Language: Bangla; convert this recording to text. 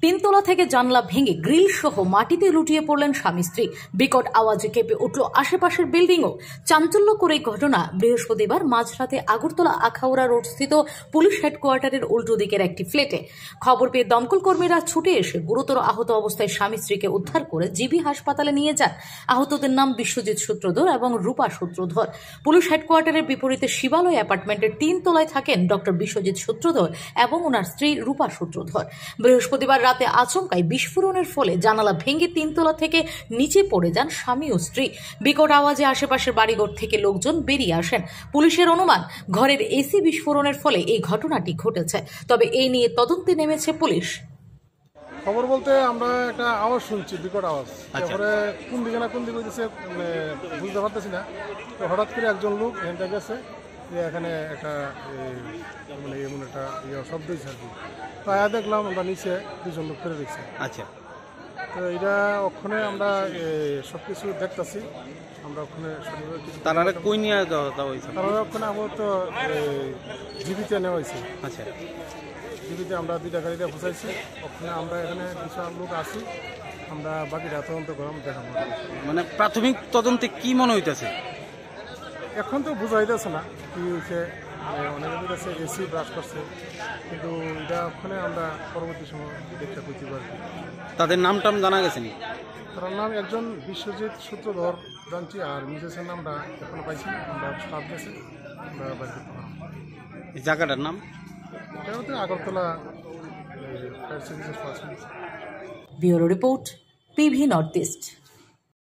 তিনতলা থেকে জানলা ভেঙে গ্রিল সহ মাটিতে লুটিয়ে পড়লেন স্বামী স্ত্রী। বিকট আওয়াজে কেঁপে উঠল আশেপাশের বিল্ডিংও। চাঞ্চল্যকর এই ঘটনা বৃহস্পতিবার মাঝরাতে আগরতলা আখাউড়া রোড স্থিত পুলিশ হেডকোয়ার্টারের উল্টো দিকের একটি ফ্ল্যাটে। খবর পেয়ে দমকল কর্মীরা ছুটে এসে গুরুতর আহত অবস্থায় স্বামী স্ত্রীকে উদ্ধার করে জিবি হাসপাতালে নিয়ে যান। আহতদের নাম বিশ্বজিৎ সূত্রধর এবং রূপা সূত্রধর। পুলিশ হেডকোয়ার্টারের বিপরীতে শিবালয় অ্যাপার্টমেন্টের 3 তলায় থাকেন ডক্টর বিশ্বজিৎ সূত্রধর এবং ওনার স্ত্রী রূপা সূত্রধর। বৃহস্পতিবার রাতে আচমকাই বিস্ফোরণের ফলে জানালা ভেঙে 3 তলা থেকে নিচে পড়ে যান স্বামী ও স্ত্রী। বিকট আওয়াজে আশেপাশের বাড়িঘর থেকে লোকজন বেরিয়ে আসেন। পুলিশের অনুমান, ঘরের এসি বিস্ফোরণের ফলে এই ঘটনাটি ঘটেছে। তবে এই নিয়ে তদন্তে নেমেছে পুলিশ। খবর বলতে আমরা একটা আওয়াজ শুনছি, বিকট আওয়াজ। তারপরে কোন দিকে না কোন দিকে হইতেছে বুঝতে পারতেছি না। তো হঠাৎ করে একজন লোক এখানটা গেছে যে এখানে একটা মানে এমন একটা শব্দ হয়েছে আর কি। তো আয়া দেখলাম আমরা নিচে দুজন লোক ফেলে দেখছি। আচ্ছা, তো এটা ওখানে আমরা সব কিছু দেখতেছি। আমরা ওখানে তারা কই নিয়ে যাওয়া হয়েছে? তারা ওখানে আমার তো জীবিতে নেওয়া হয়েছে। আচ্ছা, জীবিতে আমরা 2টা গাড়িতে পৌঁছাইছি। ওখানে আমরা এখানে কিছু লোক আছি, আমরা বাকিটা তদন্ত করলাম, দেখাবো। মানে প্রাথমিক তদন্তে কি মনে হইতেছে? এখন তো বোঝা যাইতেছে না কি হয়েছে। অনেকের কাছে এসি ব্রাশ করছে, কিন্তু এটা ওখানে আমরা পরবর্তী সময় দেখতে করতে পারি। তাদের নাম টাম জানা গেছে নি? তার নাম একজন বিশ্বজিৎ সূত্রধর জানছি, আর মিসেসের নামটা এখনো পাইছি না। আমরা স্টাফ গেছে, আমরা বাড়ি করতে পারলাম। এই জায়গাটার নাম এটা হচ্ছে আগরতলা ফায়ার সার্ভিসের। Bureau report, PV north east.